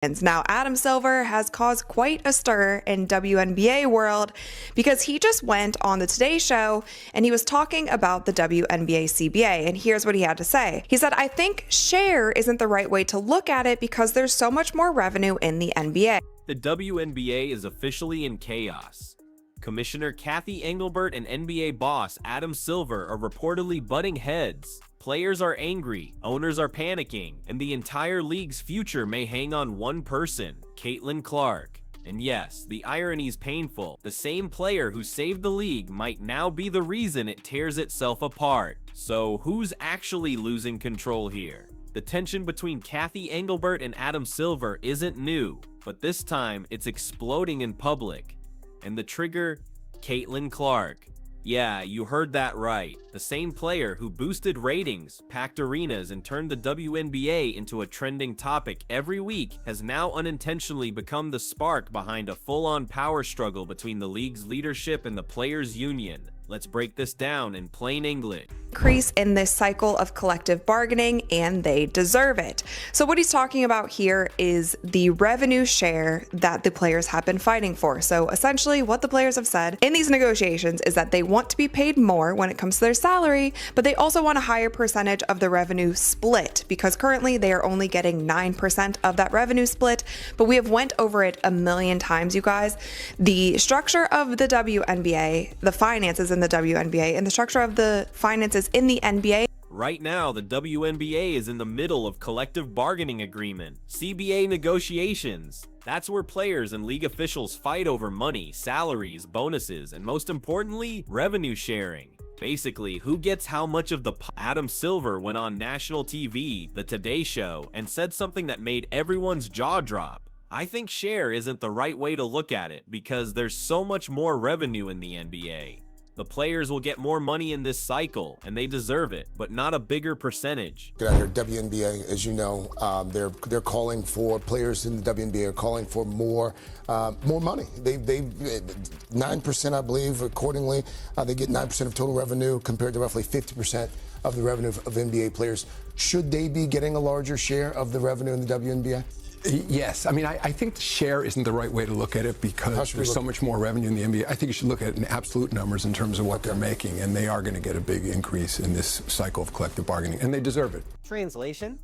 Now, Adam Silver has caused quite a stir in WNBA world because he just went on the Today Show and he was talking about the WNBA CBA. And here's what he had to say. He said, "I think share isn't the right way to look at it because there's so much more revenue in the NBA." The WNBA is officially in chaos. Commissioner Cathy Engelbert and NBA boss Adam Silver are reportedly butting heads. Players are angry, owners are panicking, and the entire league's future may hang on one person, Caitlin Clark. And yes, the irony's painful. The same player who saved the league might now be the reason it tears itself apart. So who's actually losing control here? The tension between Cathy Engelbert and Adam Silver isn't new, but this time it's exploding in public. And the trigger? Caitlin Clark. Yeah, you heard that right. The same player who boosted ratings, packed arenas, and turned the WNBA into a trending topic every week has now unintentionally become the spark behind a full-on power struggle between the league's leadership and the players' union. Let's break this down in plain English. Increase in this cycle of collective bargaining, and they deserve it. So what he's talking about here is the revenue share that the players have been fighting for. So essentially what the players have said in these negotiations is that they want to be paid more when it comes to their salary, but they also want a higher percentage of the revenue split because currently they are only getting 9% of that revenue split. But we have went over it a million times, you guys. The structure of the WNBA, the finances in the WNBA, and the structure of the finances in the NBA. Right now, the WNBA is in the middle of collective bargaining agreement, CBA negotiations. That's where players and league officials fight over money, salaries, bonuses, and most importantly, revenue sharing. Basically, who gets how much of the pie. Adam Silver went on national TV, the Today Show, and said something that made everyone's jaw drop. I think share isn't the right way to look at it because there's so much more revenue in the NBA. The players will get more money in this cycle, and they deserve it, but not a bigger percentage. Get out here, WNBA, as you know, they're calling for players in the WNBA are calling for more money. They 9%, I believe, accordingly. They get 9% of total revenue compared to roughly 50% of the revenue of NBA players. Should they be getting a larger share of the revenue in the WNBA? Yes. I mean, I think the share isn't the right way to look at it because there's so much more revenue in the NBA. I think you should look at it in absolute numbers in terms of what they're making, and they are going to get a big increase in this cycle of collective bargaining, and they deserve it. Translation?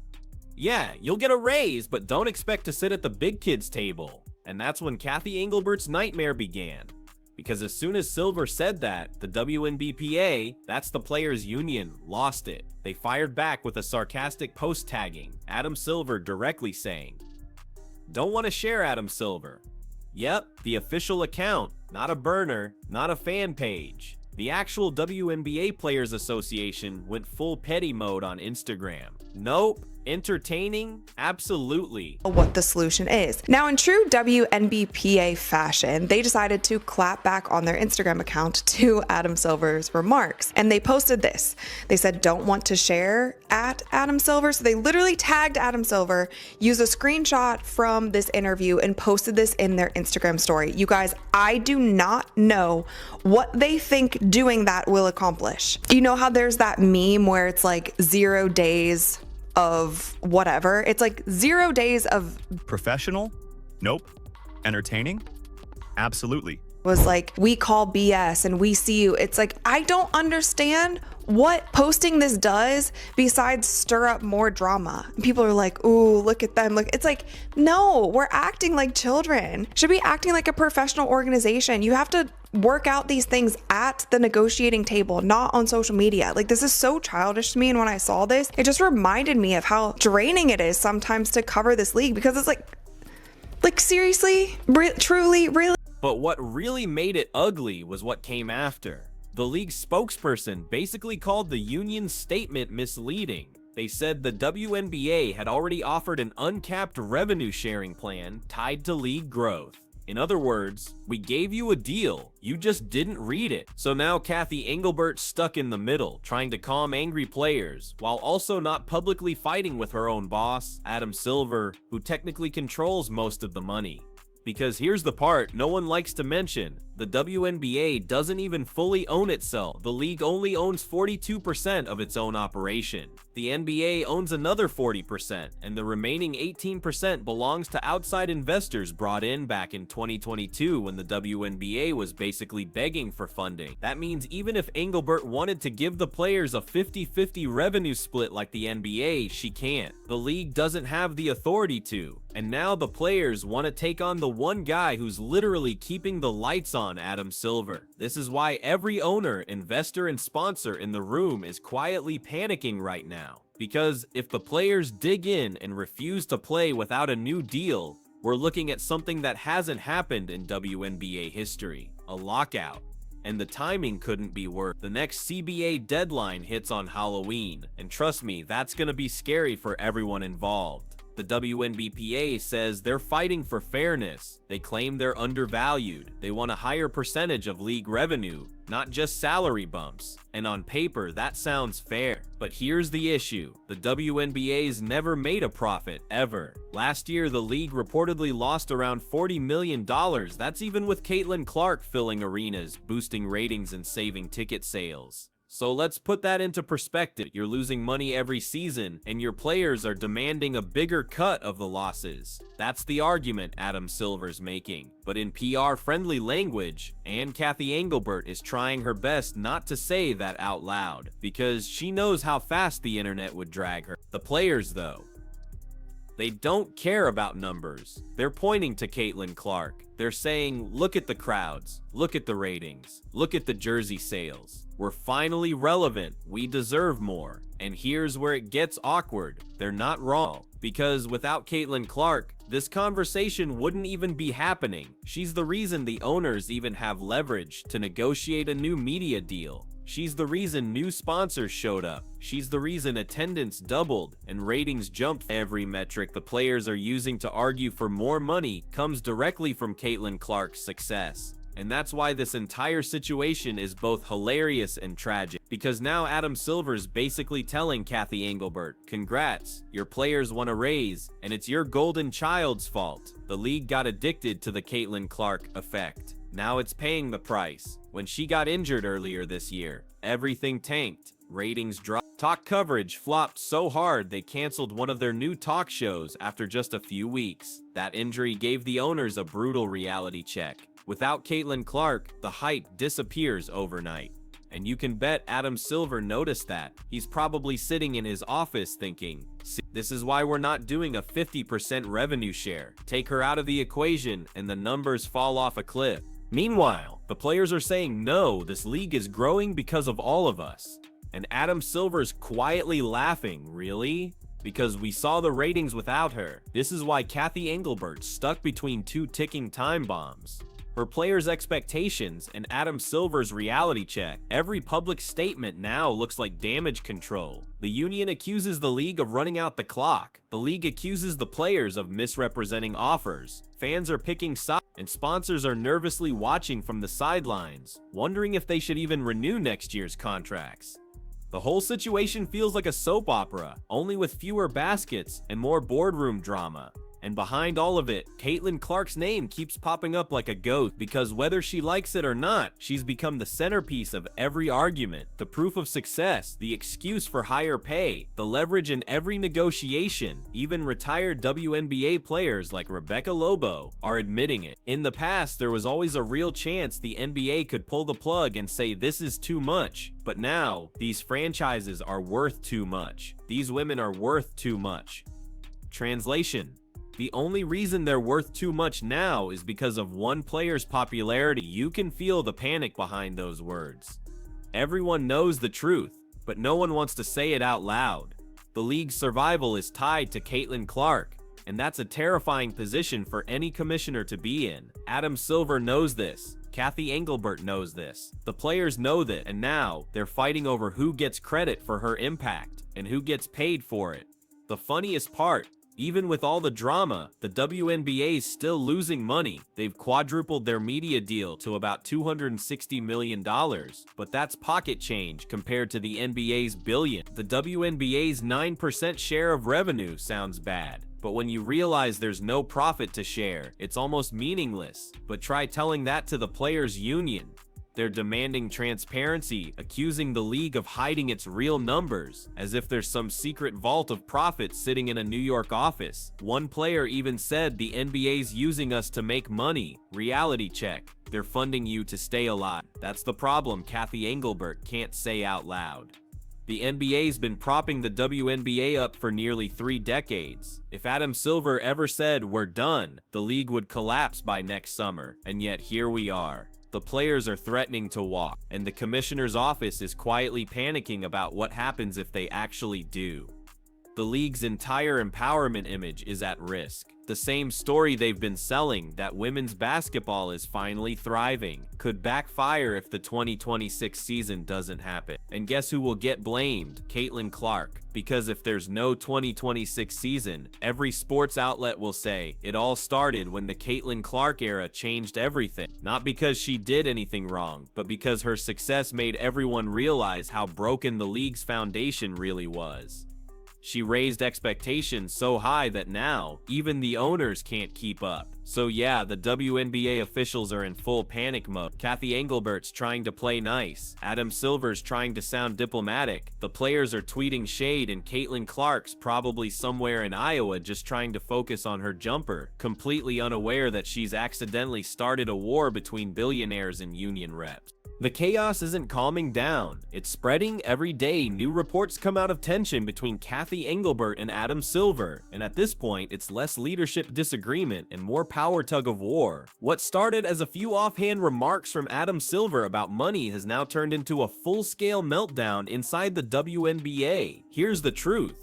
Yeah, you'll get a raise, but don't expect to sit at the big kids table. And that's when Cathy Engelbert's nightmare began. Because as soon as Silver said that, the WNBPA, that's the players' union, lost it. They fired back with a sarcastic post tagging Adam Silver directly saying, "Don't want to share Adam Silver." Yep, the official account, not a burner, not a fan page. The actual WNBA Players Association went full petty mode on Instagram. Nope. Entertaining? Absolutely. What the solution is. Now, in true WNBPA fashion, they decided to clap back on their Instagram account to Adam Silver's remarks. And they posted this. They said, "Don't want to share at Adam Silver." So they literally tagged Adam Silver, used a screenshot from this interview, and posted this in their Instagram story. You guys, I do not know what they think doing that will accomplish. You know how there's that meme where it's like 0 days of whatever? It's like 0 days of professional? Nope. Entertaining? Absolutely. Was like, we call BS and we see you. It's like, I don't understand what posting this does besides stir up more drama. People are like, ooh, look at them. Look, it's like, no, we're acting like children. Should be acting like a professional organization. You have to work out these things at the negotiating table, not on social media. Like, this is so childish to me. And when I saw this, it just reminded me of how draining it is sometimes to cover this league because it's like seriously, truly, really. But what really made it ugly was what came after. The league's spokesperson basically called the union's statement misleading. They said the WNBA had already offered an uncapped revenue sharing plan tied to league growth. In other words, we gave you a deal, you just didn't read it. So now Cathy Engelbert's stuck in the middle, trying to calm angry players, while also not publicly fighting with her own boss, Adam Silver, who technically controls most of the money. Because here's the part no one likes to mention, The WNBA doesn't even fully own itself. The league only owns 42% of its own operation. The NBA owns another 40%, and the remaining 18% belongs to outside investors brought in back in 2022 when the WNBA was basically begging for funding. That means even if Engelbert wanted to give the players a 50-50 revenue split like the NBA, she can't. The league doesn't have the authority to. And now the players want to take on the one guy who's literally keeping the lights on, Adam Silver. This is why every owner, investor, and sponsor in the room is quietly panicking right now. Because if the players dig in and refuse to play without a new deal, we're looking at something that hasn't happened in WNBA history, a lockout. And the timing couldn't be worse. The next CBA deadline hits on Halloween, and trust me, that's gonna be scary for everyone involved. The WNBPA says they're fighting for fairness. They claim they're undervalued. They want a higher percentage of league revenue, not just salary bumps. And on paper, that sounds fair. But here's the issue. The WNBA's never made a profit, ever. Last year, the league reportedly lost around $40 million. That's even with Caitlin Clark filling arenas, boosting ratings, and saving ticket sales. So let's put that into perspective. You're losing money every season, and your players are demanding a bigger cut of the losses. That's the argument Adam Silver's making. But in PR-friendly language, Cathy Engelbert is trying her best not to say that out loud, because she knows how fast the internet would drag her. The players, though, they don't care about numbers. They're pointing to Caitlin Clark. They're saying, look at the crowds, look at the ratings, look at the jersey sales. We're finally relevant, we deserve more. And here's where it gets awkward. They're not wrong, because without Caitlin Clark, this conversation wouldn't even be happening. She's the reason the owners even have leverage to negotiate a new media deal. She's the reason new sponsors showed up. She's the reason attendance doubled and ratings jumped. Every metric the players are using to argue for more money comes directly from Caitlin Clark's success. And that's why this entire situation is both hilarious and tragic. Because now Adam Silver's basically telling Cathy Engelbert, congrats, your players want a raise, and it's your golden child's fault. The league got addicted to the Caitlin Clark effect. Now it's paying the price. When she got injured earlier this year, everything tanked. Ratings dropped. Talk coverage flopped so hard they canceled one of their new talk shows after just a few weeks. That injury gave the owners a brutal reality check. Without Caitlin Clark, the hype disappears overnight. And you can bet Adam Silver noticed that. He's probably sitting in his office thinking, this is why we're not doing a 50% revenue share. Take her out of the equation and the numbers fall off a cliff. Meanwhile, the players are saying, no, this league is growing because of all of us. And Adam Silver's quietly laughing, really? Because we saw the ratings without her. This is why Cathy Engelbert's stuck between two ticking time bombs. Her players' expectations and Adam Silver's reality check. Every public statement now looks like damage control. The union accuses the league of running out the clock. The league accuses the players of misrepresenting offers. Fans are picking sides, and sponsors are nervously watching from the sidelines, wondering if they should even renew next year's contracts. The whole situation feels like a soap opera, only with fewer baskets and more boardroom drama. And behind all of it, Caitlin Clark's name keeps popping up like a ghost, because whether she likes it or not, she's become the centerpiece of every argument, the proof of success, the excuse for higher pay, the leverage in every negotiation. Even retired WNBA players like Rebecca Lobo are admitting it. In the past, there was always a real chance the NBA could pull the plug and say this is too much. But now, these franchises are worth too much. These women are worth too much. Translation: the only reason they're worth too much now is because of one player's popularity. You can feel the panic behind those words. Everyone knows the truth, but no one wants to say it out loud. The league's survival is tied to Caitlin Clark, and that's a terrifying position for any commissioner to be in. Adam Silver knows this. Cathy Engelbert knows this. The players know that, and now they're fighting over who gets credit for her impact and who gets paid for it. The funniest part, even with all the drama, the WNBA is still losing money. They've quadrupled their media deal to about $260 million, but that's pocket change compared to the NBA's billion. The WNBA's 9% share of revenue sounds bad, But when you realize there's no profit to share, it's almost meaningless. But try telling that to the players' union. They're demanding transparency, accusing the league of hiding its real numbers, as if there's some secret vault of profits sitting in a New York office. One player even said the NBA's using us to make money. Reality check. They're funding you to stay alive. That's the problem Cathy Engelbert can't say out loud. The NBA's been propping the WNBA up for nearly 3 decades. If Adam Silver ever said, "We're done," the league would collapse by next summer. And yet here we are. The players are threatening to walk, and the commissioner's office is quietly panicking about what happens if they actually do. The league's entire empowerment image is at risk. The same story they've been selling, that women's basketball is finally thriving, could backfire if the 2026 season doesn't happen. And guess who will get blamed? Caitlin Clark. Because if there's no 2026 season, every sports outlet will say it all started when the Caitlin Clark era changed everything. Not because she did anything wrong, but because her success made everyone realize how broken the league's foundation really was. She raised expectations so high that now, even the owners can't keep up. So yeah, the WNBA officials are in full panic mode. Cathy Engelbert's trying to play nice. Adam Silver's trying to sound diplomatic. The players are tweeting shade, and Caitlin Clark's probably somewhere in Iowa just trying to focus on her jumper, completely unaware that she's accidentally started a war between billionaires and union reps. The chaos isn't calming down. It's spreading every day. New reports come out of tension between Cathy Engelbert and Adam Silver, and at this point, it's less leadership disagreement and more power tug of war. What started as a few offhand remarks from Adam Silver about money has now turned into a full-scale meltdown inside the WNBA. Here's the truth.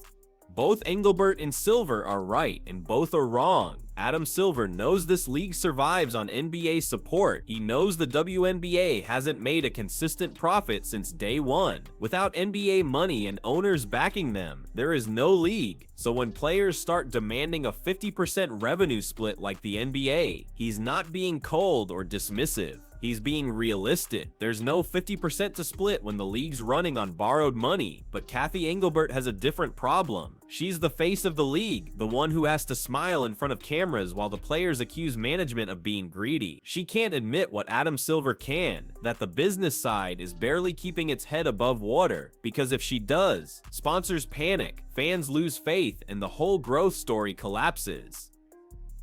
Both Engelbert and Silver are right, and both are wrong. Adam Silver knows this league survives on NBA support. He knows the WNBA hasn't made a consistent profit since day one. Without NBA money and owners backing them, there is no league. So when players start demanding a 50% revenue split like the NBA, he's not being cold or dismissive. He's being realistic. There's no 50% to split when the league's running on borrowed money, but Cathy Engelbert has a different problem. She's the face of the league, the one who has to smile in front of cameras while the players accuse management of being greedy. She can't admit what Adam Silver can, that the business side is barely keeping its head above water, because if she does, sponsors panic, fans lose faith, and the whole growth story collapses.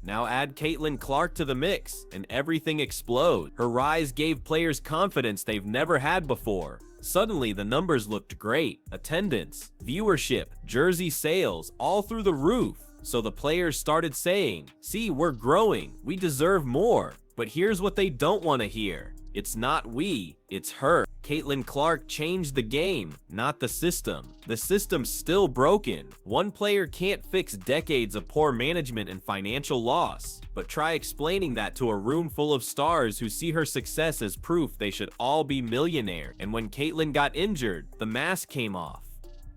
Now add Caitlin Clark to the mix, and everything explodes. Her rise gave players confidence they've never had before. Suddenly, the numbers looked great. Attendance, viewership, jersey sales, all through the roof. So the players started saying, "See, we're growing. We deserve more." But here's what they don't want to hear. It's not we, it's her. Caitlin Clark changed the game, not the system. The system's still broken. One player can't fix decades of poor management and financial loss. But try explaining that to a room full of stars who see her success as proof they should all be millionaires. And when Caitlin got injured, the mask came off.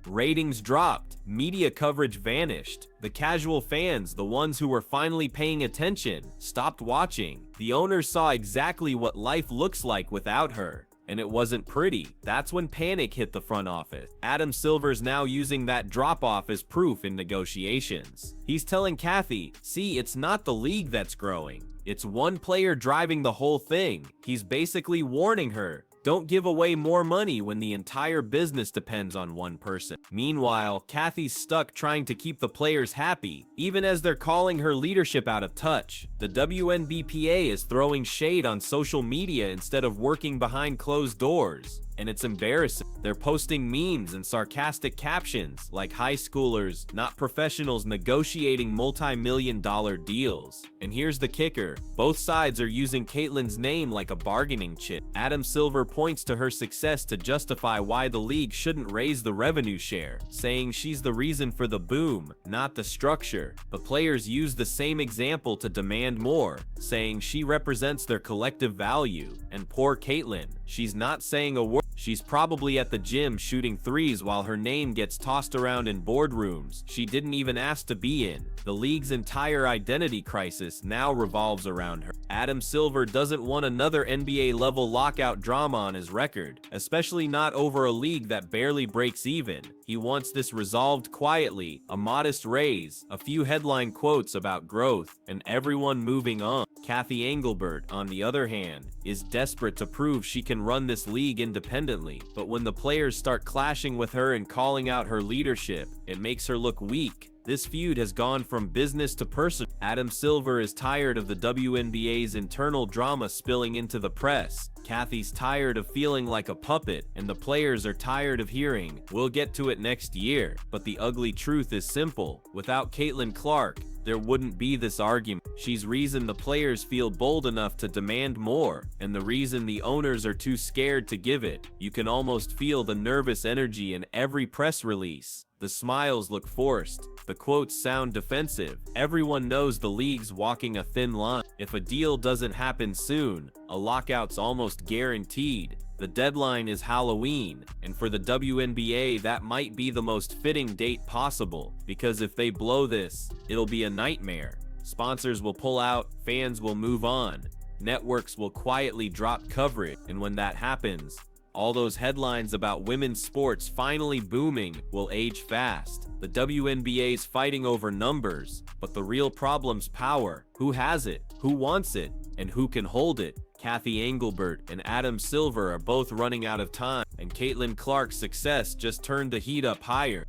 Ratings dropped, media coverage vanished. The casual fans, the ones who were finally paying attention, stopped watching. The owners saw exactly what life looks like without her. And it wasn't pretty. That's when panic hit the front office. Adam Silver's now using that drop-off as proof in negotiations. He's telling Cathy, "See, it's not the league that's growing. It's one player driving the whole thing." He's basically warning her, don't give away more money when the entire business depends on one person. Meanwhile, Cathy's stuck trying to keep the players happy, even as they're calling her leadership out of touch. The WNBPA is throwing shade on social media instead of working behind closed doors. And it's embarrassing. They're posting memes and sarcastic captions like high schoolers, not professionals, negotiating multi-million-dollar deals. And here's the kicker. Both sides are using Caitlin's name like a bargaining chip. Adam Silver points to her success to justify why the league shouldn't raise the revenue share, saying she's the reason for the boom, not the structure. The players use the same example to demand more, saying she represents their collective value. And poor Caitlin, she's not saying a word. She's probably at the gym shooting threes while her name gets tossed around in boardrooms she didn't even ask to be in. The league's entire identity crisis now revolves around her. Adam Silver doesn't want another NBA-level lockout drama on his record, especially not over a league that barely breaks even. He wants this resolved quietly, a modest raise, a few headline quotes about growth, and everyone moving on. Cathy Engelbert, on the other hand, is desperate to prove she can run this league independently, but when the players start clashing with her and calling out her leadership, it makes her look weak. This feud has gone from business to personal. Adam Silver is tired of the WNBA's internal drama spilling into the press. Cathy's tired of feeling like a puppet, and the players are tired of hearing, "We'll get to it next year." But the ugly truth is simple. Without Caitlin Clark, there wouldn't be this argument. She's reason the players feel bold enough to demand more, and the reason the owners are too scared to give it. You can almost feel the nervous energy in every press release. The smiles look forced. The quotes sound defensive. Everyone knows the league's walking a thin line. If a deal doesn't happen soon, a lockout's almost guaranteed. The deadline is Halloween, and for the WNBA, that might be the most fitting date possible, because if they blow this, it'll be a nightmare. Sponsors will pull out, fans will move on, networks will quietly drop coverage, and when that happens, all those headlines about women's sports finally booming will age fast. The WNBA's fighting over numbers, but the real problem's power. Who has it? Who wants it? And who can hold it? Cathy Engelbert and Adam Silver are both running out of time, and Caitlin Clark's success just turned the heat up higher.